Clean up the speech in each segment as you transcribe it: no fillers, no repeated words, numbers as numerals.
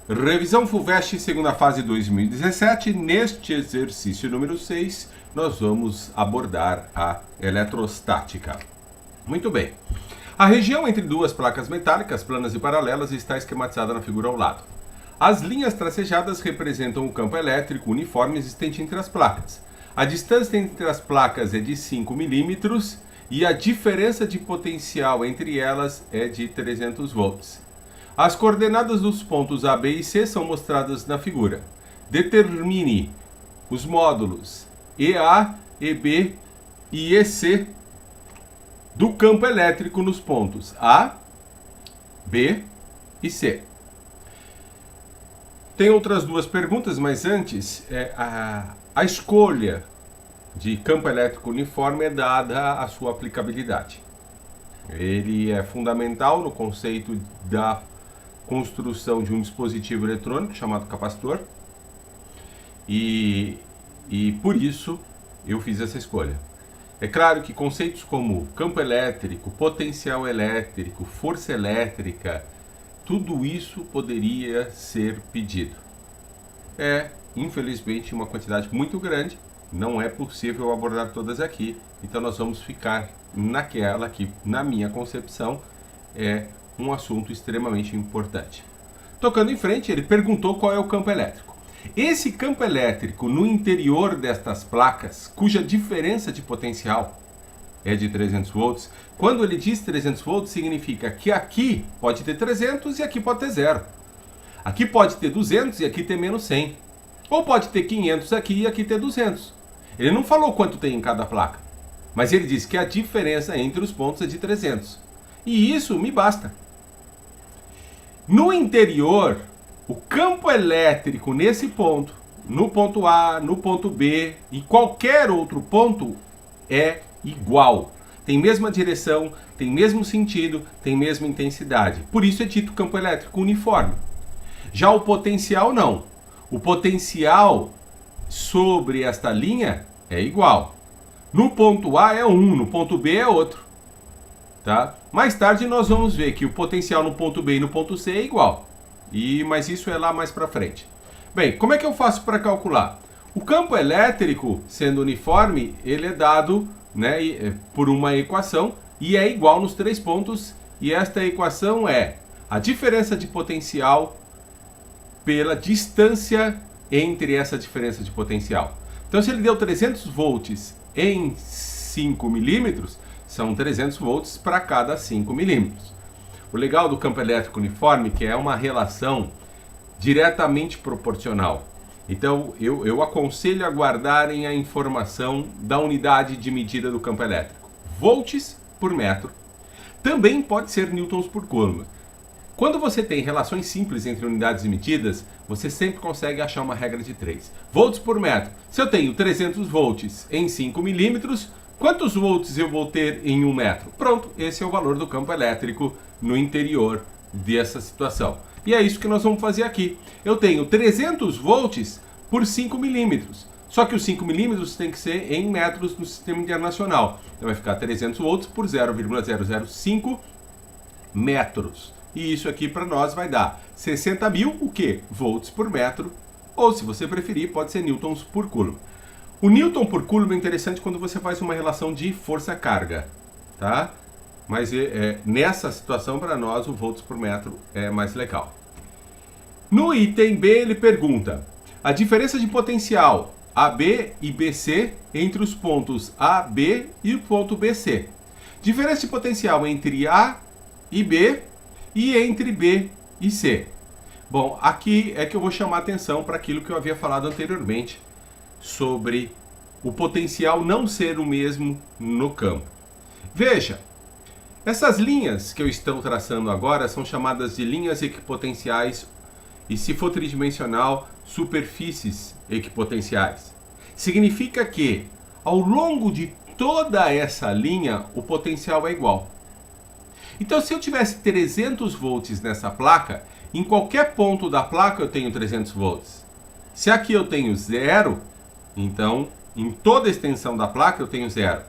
Revisão FUVEST, segunda fase 2017. Neste exercício número 6, nós vamos abordar a eletrostática. Muito bem. A região entre duas placas metálicas, planas e paralelas, está esquematizada na figura ao lado. As linhas tracejadas representam o campo elétrico uniforme existente entre as placas. A distância entre as placas é de 5 milímetros e a diferença de potencial entre elas é de 300 volts. As coordenadas dos pontos A, B e C são mostradas na figura. Determine os módulos EA, EB e EC do campo elétrico nos pontos A, B e C. Tem outras duas perguntas, mas antes, a escolha de campo elétrico uniforme é dada a sua aplicabilidade. Ele é fundamental no conceito da construção de um dispositivo eletrônico chamado capacitor e por isso eu fiz essa escolha. É claro que conceitos como campo elétrico, potencial elétrico, força elétrica, tudo isso poderia ser pedido. É, infelizmente, uma quantidade muito grande, não é possível abordar todas aqui, então nós vamos ficar naquela que, na minha concepção, é um assunto extremamente importante. Tocando em frente, ele perguntou qual é o campo elétrico. Esse campo elétrico no interior destas placas, cuja diferença de potencial é de 300 volts, quando ele diz 300 volts, significa que aqui pode ter 300 e aqui pode ter 0. Aqui pode ter 200 e aqui ter menos 100. Ou pode ter 500 aqui e aqui ter 200. Ele não falou quanto tem em cada placa, mas ele disse que a diferença entre os pontos é de 300. E isso me basta. No interior, o campo elétrico nesse ponto, no ponto A, no ponto B e qualquer outro ponto é igual. Tem mesma direção, tem mesmo sentido, tem mesma intensidade. Por isso é dito campo elétrico uniforme. Já o potencial não. O potencial sobre esta linha é igual. No ponto A é um, no ponto B é outro. Tá? Mais tarde nós vamos ver que o potencial no ponto B e no ponto C é igual. Mas isso é lá mais para frente. Bem, como é que eu faço para calcular? O campo elétrico, sendo uniforme, ele é dado, né, por uma equação e é igual nos três pontos. E esta equação é a diferença de potencial pela distância entre essa diferença de potencial. Então, se ele deu 300 volts em 5 milímetros, são 300 volts para cada 5 milímetros. O legal do campo elétrico uniforme é que é uma relação diretamente proporcional. Então, eu aconselho a guardarem a informação da unidade de medida do campo elétrico. Volts por metro. Também pode ser newtons por coulomb. Quando você tem relações simples entre unidades e medidas, você sempre consegue achar uma regra de 3. Volts por metro. Se eu tenho 300 volts em 5 milímetros, quantos volts eu vou ter em 1 metro? Pronto, esse é o valor do campo elétrico no interior dessa situação. E é isso que nós vamos fazer aqui. Eu tenho 300 volts por 5 milímetros. Só que os 5 milímetros tem que ser em metros no sistema internacional. Então vai ficar 300 volts por 0,005 metros. E isso aqui para nós vai dar 60 mil, o quê? Volts por metro. Ou, se você preferir, pode ser newtons por coulomb. O newton por coulomb é interessante quando você faz uma relação de força-carga, tá? Mas nessa situação, para nós, o volts por metro é mais legal. No item B, ele pergunta a diferença de potencial AB e BC entre os pontos A, B e o ponto BC. Diferença de potencial entre A e B e entre B e C. Bom, aqui é que eu vou chamar a atenção para aquilo que eu havia falado anteriormente sobre o potencial não ser o mesmo no campo. Veja, essas linhas que eu estou traçando agora são chamadas de linhas equipotenciais e, se for tridimensional, superfícies equipotenciais. Significa que, ao longo de toda essa linha, o potencial é igual. Então, se eu tivesse 300 volts nessa placa, em qualquer ponto da placa eu tenho 300 volts. Se aqui eu tenho 0, então em toda a extensão da placa eu tenho 0.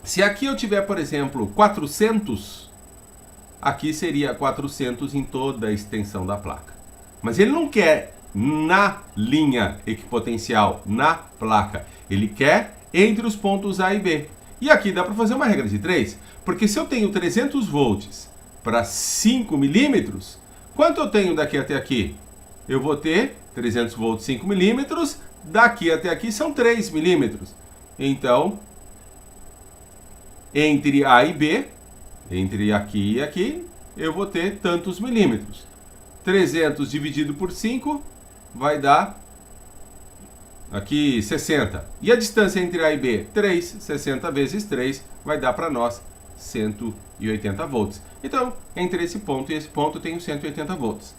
Se aqui eu tiver, por exemplo, 400, aqui seria 400 em toda a extensão da placa. Mas ele não quer na linha equipotencial, na placa. Ele quer entre os pontos A e B. E aqui dá para fazer uma regra de 3, porque se eu tenho 300 volts para 5 milímetros, quanto eu tenho daqui até aqui? Eu vou ter 300 volts 5 milímetros, daqui até aqui são 3 milímetros. Então, entre A e B, entre aqui e aqui, eu vou ter tantos milímetros. 300 dividido por 5 vai dar aqui 60. E a distância entre A e B? 3. 60 vezes 3 vai dar para nós 180 volts. Então, entre esse ponto e esse ponto eu tenho 180 volts.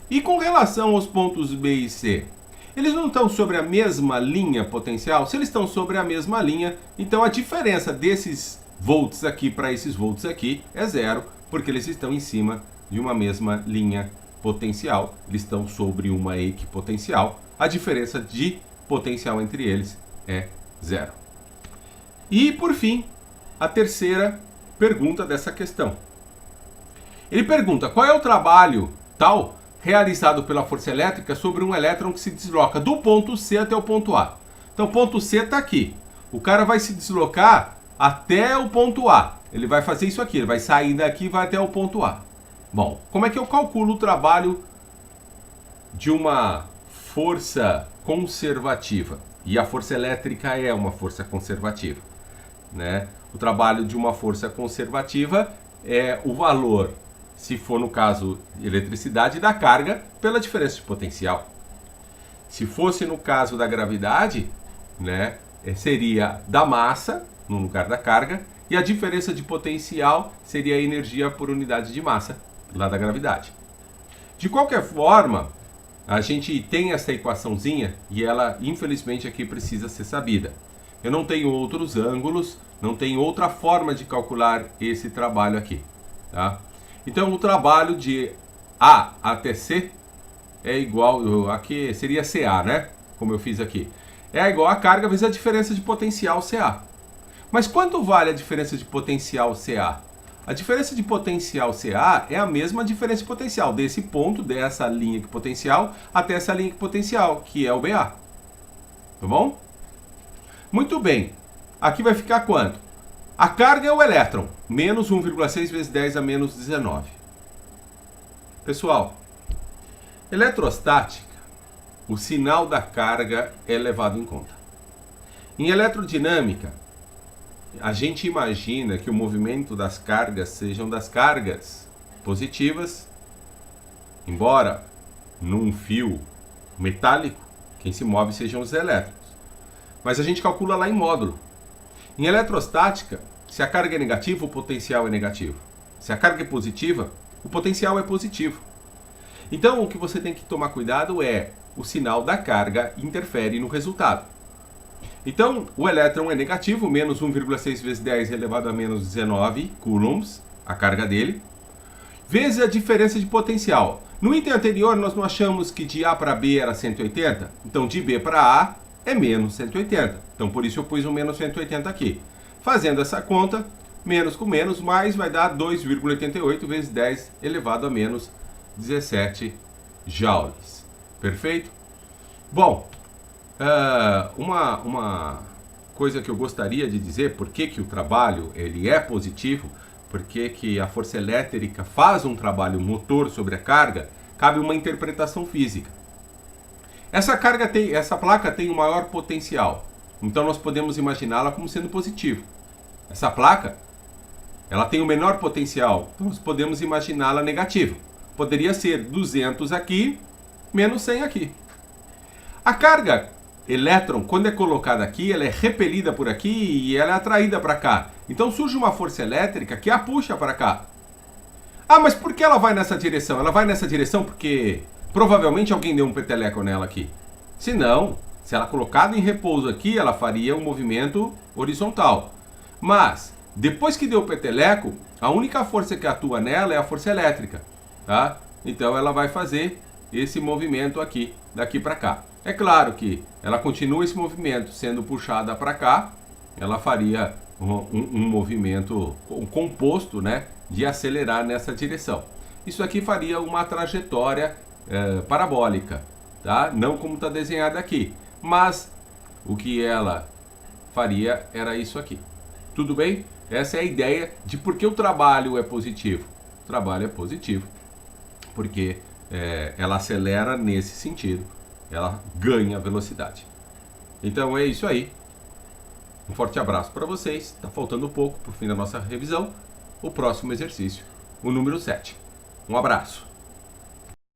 E com relação aos pontos B e C? Eles não estão sobre a mesma linha potencial? Se eles estão sobre a mesma linha, então a diferença desses volts aqui para esses volts aqui é zero, porque eles estão em cima de uma mesma linha potencial. Eles estão sobre uma equipotencial. A diferença de potencial entre eles é zero. E, por fim, a terceira pergunta dessa questão. Ele pergunta qual é o trabalho tal realizado pela força elétrica sobre um elétron que se desloca do ponto C até o ponto A. Então, o ponto C está aqui. O cara vai se deslocar até o ponto A. Ele vai fazer isso aqui. Ele vai sair daqui e vai até o ponto A. Bom, como é que eu calculo o trabalho de uma força conservativa? E a força elétrica é uma força conservativa, né? O trabalho de uma força conservativa é o valor, se for no caso eletricidade, da carga pela diferença de potencial. Se fosse no caso da gravidade, né, seria da massa no lugar da carga, e a diferença de potencial seria a energia por unidade de massa lá da gravidade. De qualquer forma, a gente tem essa equaçãozinha e ela, infelizmente, aqui precisa ser sabida. Eu não tenho outros ângulos, não tenho outra forma de calcular esse trabalho aqui, tá? Então, o trabalho de A até C é igual, aqui seria CA, né? Como eu fiz aqui. É igual a carga vezes a diferença de potencial CA. Mas quanto vale a diferença de potencial CA? A diferença de potencial CA é a mesma diferença de potencial desse ponto, dessa linha equipotencial, até essa linha equipotencial, que é o BA. Tá bom? Muito bem. Aqui vai ficar quanto? A carga é o elétron, menos 1,6 vezes 10 a menos 19. Pessoal, eletrostática, o sinal da carga é levado em conta. Em eletrodinâmica, a gente imagina que o movimento das cargas sejam das cargas positivas, embora num fio metálico, quem se move sejam os elétrons. Mas a gente calcula lá em módulo. Em eletrostática, se a carga é negativa, o potencial é negativo. Se a carga é positiva, o potencial é positivo. Então, o que você tem que tomar cuidado é o sinal da carga interfere no resultado. Então, o elétron é negativo, menos 1,6 vezes 10 elevado a menos 19 coulombs, a carga dele, vezes a diferença de potencial. No item anterior, nós não achamos que de A para B era 180? Então, de B para A é menos 180. Então, por isso eu pus um menos 180 aqui. Fazendo essa conta, menos com menos, mais vai dar 2,88 vezes 10 elevado a menos 17 joules. Perfeito? Bom, uma coisa que eu gostaria de dizer, por que o trabalho ele é positivo, porque que a força elétrica faz um trabalho motor sobre a carga, cabe uma interpretação física. Essa placa tem o maior potencial, então nós podemos imaginá-la como sendo positivo. Essa placa, ela tem o menor potencial, então nós podemos imaginá-la negativa. Poderia ser 200 aqui, menos 100 aqui. A carga elétron, quando é colocada aqui, ela é repelida por aqui e ela é atraída para cá. Então surge uma força elétrica que a puxa para cá. Ah, mas por que ela vai nessa direção? Ela vai nessa direção porque provavelmente alguém deu um peteleco nela aqui. Se não, se ela colocada em repouso aqui, ela faria um movimento horizontal. Mas, depois que deu o peteleco, a única força que atua nela é a força elétrica, tá? Então ela vai fazer esse movimento aqui, daqui para cá. É claro que ela continua esse movimento sendo puxada para cá, ela faria um movimento composto, né, de acelerar nessa direção. Isso aqui faria uma trajetória parabólica, tá? Não como está desenhado aqui, mas o que ela faria era isso aqui. Tudo bem? Essa é a ideia de por que o trabalho é positivo. O trabalho é positivo porque ela acelera nesse sentido, ela ganha velocidade. Então é isso aí. Um forte abraço para vocês. Está faltando pouco para o fim da nossa revisão. O próximo exercício, o número 7. Um abraço.